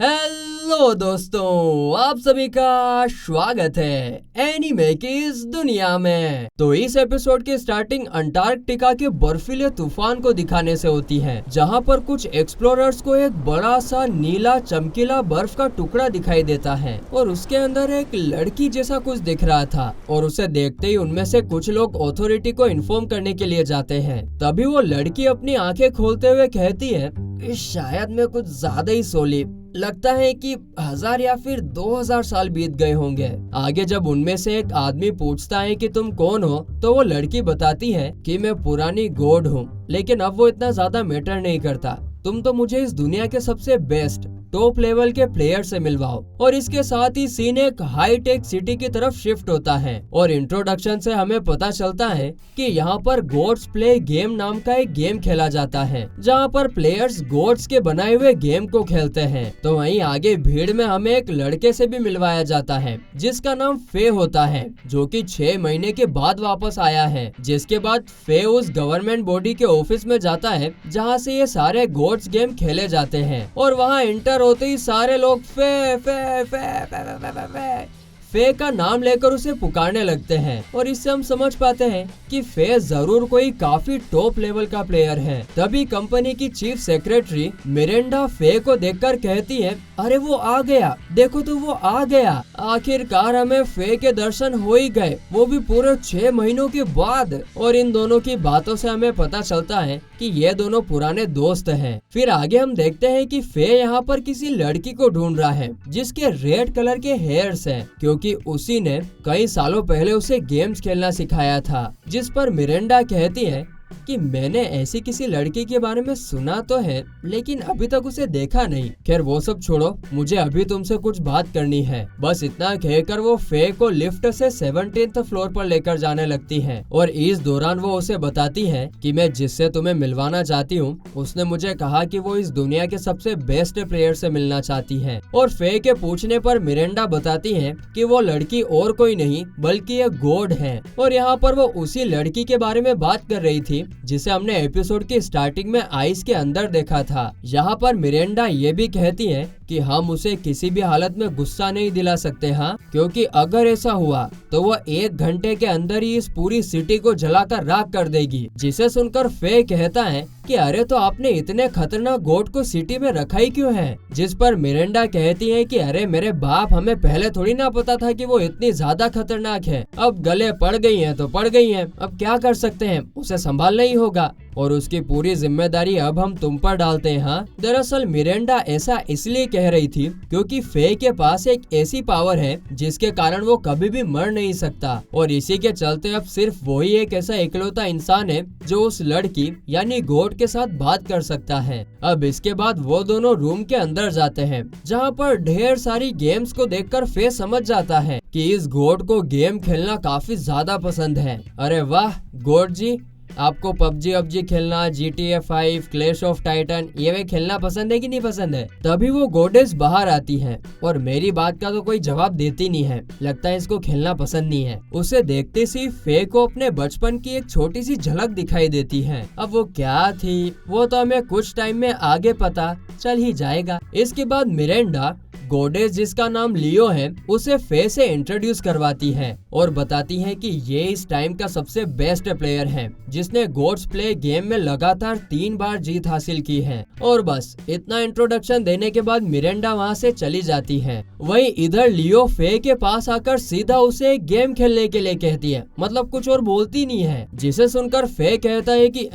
Hello दोस्तों, आप सभी का स्वागत है एनीमे की इस दुनिया में। तो इस एपिसोड की स्टार्टिंग अंटार्कटिका के बर्फीले तूफान को दिखाने से होती है, जहां पर कुछ एक्सप्लोरर्स को एक बड़ा सा नीला चमकीला बर्फ का टुकड़ा दिखाई देता है और उसके अंदर एक लड़की जैसा कुछ दिख रहा था। और उसे देखते ही उनमें से कुछ लोग अथॉरिटी को इन्फॉर्म करने के लिए जाते हैं। तभी वो लड़की अपनी आंखें खोलते हुए कहती है, शायद मैं कुछ ज्यादा ही सो ली, लगता है कि 1000 या फिर 2000 साल बीत गए होंगे। आगे जब उनमें से एक आदमी पूछता है कि तुम कौन हो, तो वो लड़की बताती है कि मैं पुरानी गॉड हूँ, लेकिन अब वो इतना ज्यादा मैटर नहीं करता। तुम तो मुझे इस दुनिया के सबसे बेस्ट टॉप लेवल के प्लेयर से मिलवाओ। और इसके साथ ही सीन एक हाई टेक सिटी की तरफ शिफ्ट होता है और इंट्रोडक्शन से हमें पता चलता है कि यहाँ पर गॉड्स प्ले गेम नाम का एक गेम खेला जाता है, जहाँ पर प्लेयर्स गॉड्स के बनाए हुए गेम को खेलते हैं। तो वहीं आगे भीड़ में हमें एक लड़के से भी मिलवाया जाता है जिसका नाम फे होता है, जो कि 6 महीने के बाद वापस आया है। जिसके बाद फे उस गवर्नमेंट बॉडी के ऑफिस में जाता है जहाँ से ये सारे गॉड्स गेम खेले जाते हैं। और वहाँ इंटर होते ही सारे लोग फे फे फे फे फे फे फे फे का नाम लेकर उसे पुकारने लगते हैं। और इससे हम समझ पाते हैं कि फे जरूर कोई काफी टॉप लेवल का प्लेयर है। तभी कंपनी की चीफ सेक्रेटरी मिरेंडा फे को देखकर कहती है, अरे वो आ गया, देखो तो वो आ गया। आखिरकार हमें फे के दर्शन हो ही गए, वो भी पूरे 6 महीनों के बाद। और इन दोनों की बातों से हमें पता चलता है कि ये दोनों पुराने दोस्त हैं। फिर आगे हम देखते हैं कि फे यहाँ पर किसी लड़की को ढूंढ रहा है जिसके रेड कलर के हेयर्स हैं, क्योंकि उसी ने कई सालों पहले उसे गेम्स खेलना सिखाया था। जिस पर मिरेंडा कहती है कि मैंने ऐसी किसी लड़की के बारे में सुना तो है, लेकिन अभी तक उसे देखा नहीं। खैर वो सब छोड़ो, मुझे अभी तुमसे कुछ बात करनी है। बस इतना कहकर वो फे को लिफ्ट से 17th फ्लोर पर लेकर जाने लगती है। और इस दौरान वो उसे बताती है कि मैं जिससे तुम्हें मिलवाना चाहती हूँ, उसने मुझे कहा कि वो इस दुनिया के सबसे बेस्ट प्लेयर से मिलना चाहती है। और फे के पूछने पर मिरेंडा बताती है कि वो लड़की और कोई नहीं बल्कि एक गॉड है। और यहाँ पर वो उसी लड़की के बारे में बात कर रही थी जिसे हमने एपिसोड की स्टार्टिंग में आइस के अंदर देखा था। यहाँ पर मिरेंडा ये भी कहती है कि हम उसे किसी भी हालत में गुस्सा नहीं दिला सकते, हाँ, क्योंकि अगर ऐसा हुआ तो वो 1 घंटे के अंदर ही इस पूरी सिटी को जलाकर राख कर देगी। जिसे सुनकर फे कहता है कि अरे तो आपने इतने खतरनाक गॉड को सिटी में रखा ही क्यों है। जिस पर मिरेंडा कहती है कि अरे मेरे बाप, हमें पहले थोड़ी ना पता था कि वो इतनी ज्यादा खतरनाक है। अब गले पड़ गई है तो पड़ गई है, अब क्या कर सकते हैं, उसे संभालना ही होगा और उसकी पूरी जिम्मेदारी अब हम तुम पर डालते हैं। हाँ, दरअसल मिरेंडा ऐसा इसलिए कह रही थी क्योंकि फे के पास एक ऐसी पावर है जिसके कारण वो कभी भी मर नहीं सकता। और इसी के चलते अब सिर्फ वही एक ऐसा इकलौता इंसान है जो उस लड़की यानी गॉड के साथ बात कर सकता है। अब इसके बाद वो दोनों रूम के अंदर जाते हैं, जहाँ पर ढेर सारी गेम्स को देखकर फे समझ जाता है कि इस गॉड को गेम खेलना काफी ज्यादा पसंद है। अरे वाह गॉड जी, आपको पबजी खेलना, GTA 5, क्लैश ऑफ टाइटन ये वे खेलना पसंद है कि नहीं पसंद है। तभी वो गॉडेस बाहर आती है और मेरी बात का तो कोई जवाब देती नहीं है, लगता है इसको खेलना पसंद नहीं है। उसे देखते ही फे को अपने बचपन की एक छोटी सी झलक दिखाई देती है। अब वो क्या थी वो तो हमें कुछ टाइम में आगे पता चल ही जाएगा। इसके बाद मिरेंडा गॉडेस जिसका नाम लियो है उसे फे से इंट्रोड्यूस करवाती है और बताती है कि ये इस टाइम का सबसे बेस्ट प्लेयर है जिसने गॉड्स प्ले गेम में लगातार 3 बार जीत हासिल की है। और बस इतना इंट्रोडक्शन देने के बाद मिरेंडा वहाँ से चली जाती है। वहीं इधर लियो फे के पास आकर सीधा उसे एक गेम खेलने के लिए कहती है, मतलब कुछ और बोलती नहीं है। जिसे सुनकर फे कहता है कि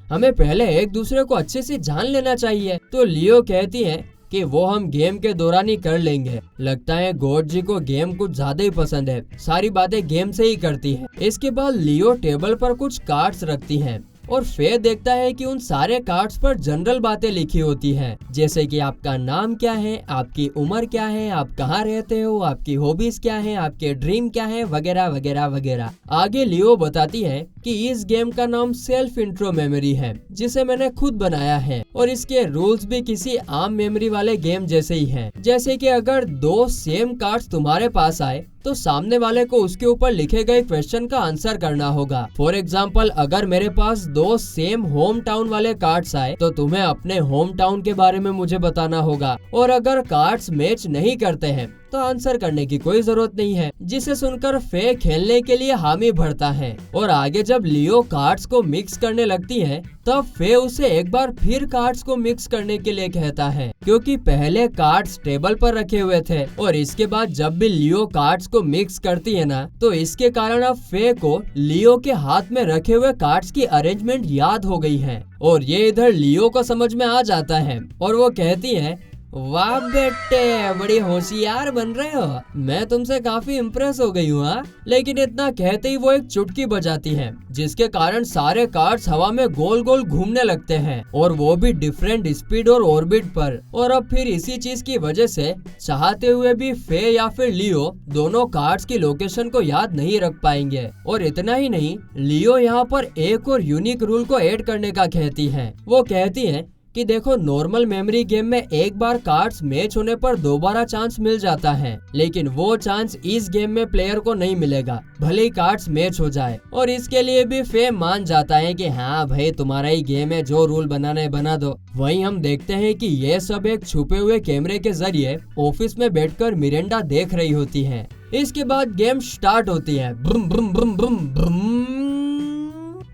हमें पहले एक दूसरे को अच्छे से जान लेना चाहिए। तो लियो कहती है कि वो हम गेम के दौरान ही कर लेंगे। लगता है गॉड जी को गेम कुछ ज्यादा ही पसंद है, सारी बातें गेम से ही करती है। इसके बाद लियो टेबल पर कुछ कार्ड्स रखती है और फे देखता है कि उन सारे कार्ड्स पर जनरल बातें लिखी होती हैं, जैसे कि आपका नाम क्या है, आपकी उम्र क्या है, आप कहाँ रहते हो, आपकी हॉबीज क्या है, आपके ड्रीम क्या है, वगैरह वगैरह वगैरह। आगे लियो बताती है कि इस गेम का नाम सेल्फ इंट्रो मेमोरी है जिसे मैंने खुद बनाया है और इसके रूल्स भी किसी आम मेमोरी वाले गेम जैसे ही हैं। जैसे कि अगर 2 सेम कार्ड्स तुम्हारे पास आए तो सामने वाले को उसके ऊपर लिखे गए क्वेश्चन का आंसर करना होगा। फॉर एग्जाम्पल, अगर मेरे पास 2 सेम होम टाउन वाले कार्ड्स आए तो तुम्हें अपने होम टाउन के बारे में मुझे बताना होगा, और अगर कार्ड्स मैच नहीं करते हैं तो आंसर करने की कोई जरूरत नहीं है। जिसे सुनकर फे खेलने के लिए हामी भरता है, और आगे जब लियो कार्ड्स को मिक्स करने लगती है तब फे उसे एक बार फिर कार्ड्स को मिक्स करने के लिए कहता है, क्योंकि पहले कार्ड्स टेबल पर रखे हुए थे, और इसके बाद जब भी लियो कार्ड्स को मिक्स करती है ना, तो इसके कारण अब फे को लियो के हाथ में रखे हुए कार्ड्स की अरेंजमेंट याद हो गई है, और ये इधर लियो को समझ में आ जाता है, और वो कहती है, वाह बेटे, बड़ी होशियार बन रहे हो, मैं तुमसे काफी इम्प्रेस हो गई हूँ। लेकिन इतना कहते ही वो एक चुटकी बजाती है, जिसके कारण सारे कार्ड्स हवा में गोल गोल घूमने लगते हैं, और वो भी डिफरेंट स्पीड और ऑर्बिट पर। और अब फिर इसी चीज की वजह से चाहते हुए भी फे या फिर लियो दोनों कार्ड्स की लोकेशन को याद नहीं रख पाएंगे। और इतना ही नहीं, लियो यहाँ पर एक और यूनिक रूल को ऐड करने का कहती है। वो कहती है कि देखो, नॉर्मल मेमोरी गेम में एक बार कार्ड्स मैच होने पर दोबारा चांस मिल जाता है, लेकिन वो चांस इस गेम में प्लेयर को नहीं मिलेगा, भले ही कार्ड्स मैच हो जाए। और इसके लिए भी फे मान जाता है कि हाँ भाई, तुम्हारा ही गेम है, जो रूल बनाना है बना दो। वहीं हम देखते हैं कि ये सब एक छुपे हुए कैमरे के जरिए ऑफिस में बैठकर मिरेंडा देख रही होती है। इसके बाद गेम स्टार्ट होती है, ब्रुम ब्रुम ब्रुम ब्रुम ब्रुम,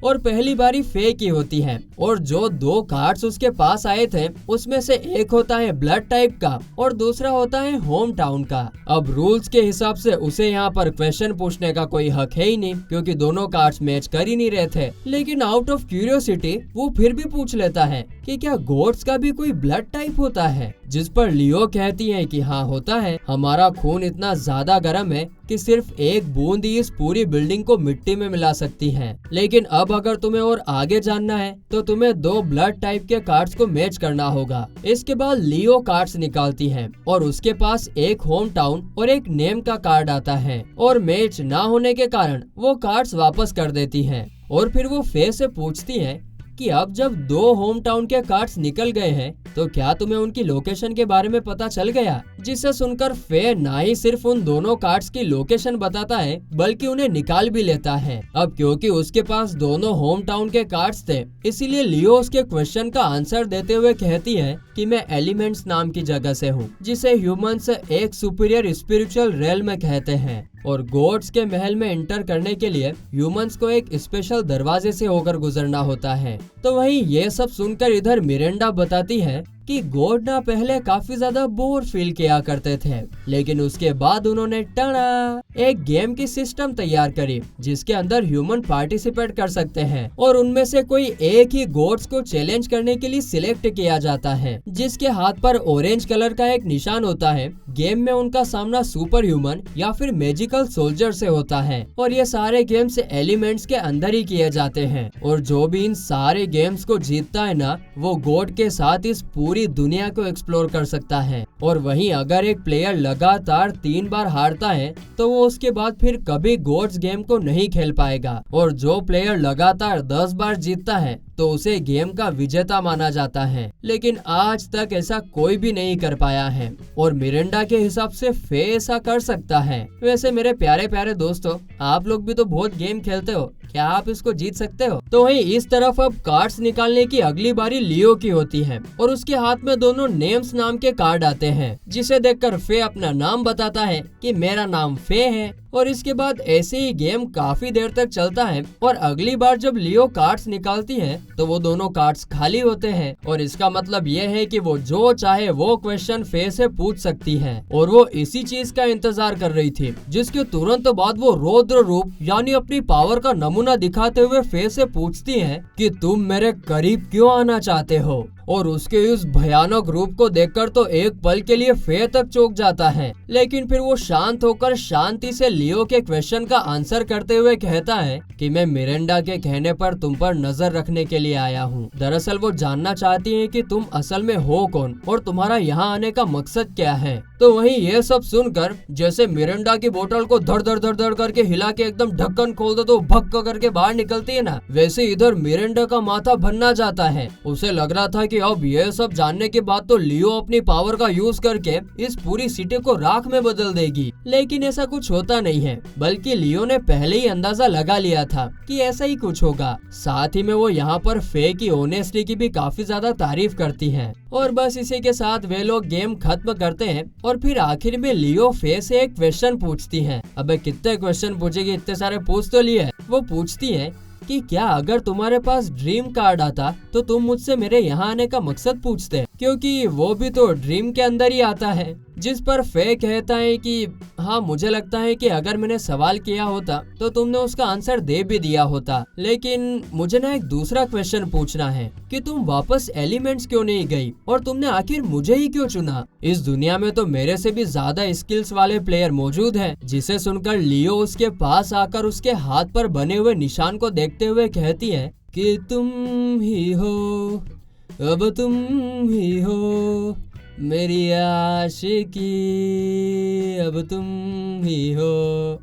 और पहली बारी फे की होती है, और जो 2 कार्ड्स उसके पास आए थे उसमें से एक होता है ब्लड टाइप का और दूसरा होता है होम टाउन का। अब रूल्स के हिसाब से उसे यहाँ पर क्वेश्चन पूछने का कोई हक है ही नहीं, क्योंकि दोनों कार्ड्स मैच कर ही नहीं रहे थे। लेकिन आउट ऑफ क्यूरियोसिटी वो फिर भी पूछ लेता है कि क्या गोड्स का भी कोई ब्लड टाइप होता है, जिस पर लियो कहती है कि हाँ होता है, हमारा खून इतना ज्यादा गर्म है कि सिर्फ एक बूंद ही इस पूरी बिल्डिंग को मिट्टी में मिला सकती है। लेकिन अब अगर तुम्हें और आगे जानना है तो तुम्हें 2 ब्लड टाइप के कार्ड्स को मैच करना होगा। इसके बाद लियो कार्ड्स निकालती है, और उसके पास एक होम टाउन और एक नेम का कार्ड आता है, और मैच ना होने के कारण वो कार्ड्स वापस कर देती है। और फिर वो फे से पूछती है कि अब जब 2 होम टाउन के कार्ड्स निकल गए हैं तो क्या तुम्हें उनकी लोकेशन के बारे में पता चल गया। जिसे सुनकर फे ना ही सिर्फ उन दोनों कार्ड्स की लोकेशन बताता है बल्कि उन्हें निकाल भी लेता है। अब क्योंकि उसके पास दोनों होम टाउन के कार्ड्स थे, इसीलिए लियो उसके क्वेश्चन का आंसर देते हुए कहती है कि मैं एलिमेंट्स नाम की जगह से हूँ, जिसे ह्यूमंस एक सुपीरियर स्पिरिचुअल रेल में कहते हैं, और गॉड्स के महल में एंटर करने के लिए ह्यूमंस को एक स्पेशल दरवाजे से होकर गुजरना होता है। तो वहीं ये सब सुनकर इधर मिरेंडा बताती है कि गॉड ना पहले काफी ज्यादा बोर फील किया करते थे, लेकिन उसके बाद उन्होंने टना एक गेम की सिस्टम तैयार करी जिसके अंदर ह्यूमन पार्टिसिपेट कर सकते हैं, और उनमें से कोई एक ही गॉड्स को चैलेंज करने के लिए सिलेक्ट किया जाता है, जिसके हाथ पर ऑरेंज कलर का एक निशान होता है। गेम में उनका सामना सुपर ह्यूमन या फिर मैजिकल सोल्जर से होता है, और ये सारे गेम्स एलिमेंट्स के अंदर ही किए जाते हैं, और जो भी इन सारे गेम्स को जीतता है ना, वो गॉड के साथ इस पूरी दुनिया को एक्सप्लोर कर सकता है। और वहीं अगर एक प्लेयर लगातार 3 बार हारता है तो वो उसके बाद फिर कभी गॉड्स गेम को नहीं खेल पाएगा, और जो प्लेयर लगातार 10 बार जीतता है तो उसे गेम का विजेता माना जाता है। लेकिन आज तक ऐसा कोई भी नहीं कर पाया है, और मिरेंडा के हिसाब से फे ऐसा कर सकता है। वैसे मेरे प्यारे प्यारे दोस्तों, आप लोग भी तो बहुत गेम खेलते हो, क्या आप इसको जीत सकते हो? तो वहीं इस तरफ अब कार्ड्स निकालने की अगली बारी लियो की होती है, और उसके हाथ में दोनों नेम्स नाम के कार्ड आते हैं, जिसे देखकर फे अपना नाम बताता है कि मेरा नाम फे है। और इसके बाद ऐसे ही गेम काफी देर तक चलता है, और अगली बार जब लियो कार्ड्स निकालती है तो वो दोनों कार्ड्स खाली होते हैं, और इसका मतलब ये है कि वो जो चाहे वो क्वेश्चन फे से पूछ सकती है। और वो इसी चीज का इंतजार कर रही थी, जिसके तुरंत बाद वो रौद्र रूप यानी अपनी पावर का नमूना दिखाते हुए फे से पूछती है कि तुम मेरे करीब क्यों आना चाहते हो। और उसके उस भयानक रूप को देखकर तो एक पल के लिए फे तक चौंक जाता है, लेकिन फिर वो शांत होकर शांति से लियो के क्वेश्चन का आंसर करते हुए कहता है कि मैं मिरेंडा के कहने पर तुम पर नजर रखने के लिए आया हूँ। दरअसल वो जानना चाहती है कि तुम असल में हो कौन और तुम्हारा यहाँ आने का मकसद क्या है। तो वहीं ये सब सुनकर जैसे मिरिंडा की बोतल को धड़ धड़ धड़ धड़ करके हिला के एकदम ढक्कन खोल दो तो भक्क करके बाहर निकलती है ना, वैसे इधर मिरिंडा का माथा भन्ना जाता है। उसे लग रहा था कि अब ये सब जानने के बाद तो लियो अपनी पावर का यूज करके इस पूरी सिटी को राख में बदल देगी, लेकिन ऐसा कुछ होता नहीं है, बल्कि लियो ने पहले ही अंदाजा लगा लिया था कि ऐसा ही कुछ होगा। साथ ही में वो यहाँ पर फे की ऑनेस्टी की भी काफी ज्यादा तारीफ करती है। और बस इसी के साथ वे लोग गेम खत्म करते हैं और फिर आखिर में लियो फे से एक क्वेश्चन पूछती है। अबे कितने क्वेश्चन पूछेगी, इतने सारे पूछ तो लिए। वो पूछती है कि क्या अगर तुम्हारे पास ड्रीम कार्ड आता तो तुम मुझसे मेरे यहाँ आने का मकसद पूछते, क्योंकि वो भी तो ड्रीम के अंदर ही आता है। जिस पर फे कहता है कि हाँ मुझे लगता है कि अगर मैंने सवाल किया होता तो तुमने उसका आंसर दे भी दिया होता, लेकिन मुझे ना एक दूसरा क्वेश्चन पूछना है कि तुम वापस एलिमेंट्स क्यों नहीं गई और तुमने आखिर मुझे ही क्यों चुना। इस दुनिया में तो मेरे से भी ज्यादा स्किल्स वाले प्लेयर मौजूद हैं। जिसे सुनकर लियो उसके पास आकर उसके हाथ पर बने हुए निशान को देखते हुए कहती है कि तुम ही हो, अब तुम ही हो मेरी आशिकी, अब तुम ही हो।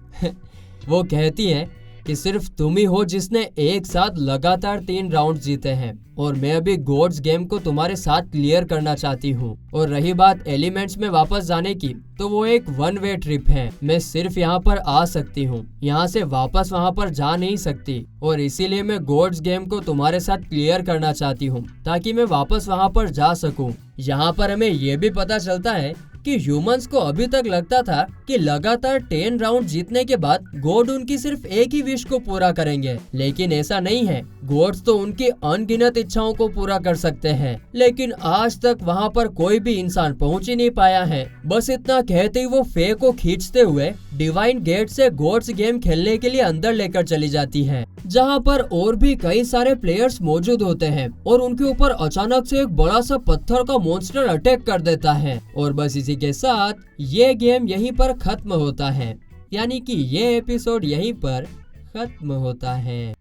वो कहती है कि सिर्फ तुम ही हो जिसने एक साथ लगातार 3 राउंड जीते हैं और मैं अभी गॉड्स गेम को तुम्हारे साथ क्लियर करना चाहती हूँ। और रही बात एलिमेंट्स में वापस जाने की, तो वो एक 1 वे ट्रिप है। मैं सिर्फ यहाँ पर आ सकती हूँ, यहाँ से वापस वहाँ पर जा नहीं सकती, और इसीलिए मैं गॉड्स गेम को तुम्हारे साथ क्लियर करना चाहती हूँ ताकि मैं वापस वहाँ पर जा सकूँ। यहाँ पर हमें ये भी पता चलता है कि ह्यूमंस को अभी तक लगता था कि लगातार 10 राउंड जीतने के बाद गॉड उनकी सिर्फ एक ही विश को पूरा करेंगे, लेकिन ऐसा नहीं है। गॉड्स तो उनकी अनगिनत इच्छाओं को पूरा कर सकते हैं, लेकिन आज तक वहाँ पर कोई भी इंसान पहुँच ही नहीं पाया है। बस इतना कहते ही वो फे को खींचते हुए डिवाइन गेट से गॉड्स गेम खेलने के लिए अंदर लेकर चली जाती है, जहाँ पर और भी कई सारे प्लेयर्स मौजूद होते हैं और उनके ऊपर अचानक से एक बड़ा सा पत्थर का मॉन्स्टर अटैक कर देता है। और बस इसी के साथ ये गेम यहीं पर खत्म होता है, यानी कि ये एपिसोड यहीं पर खत्म होता है।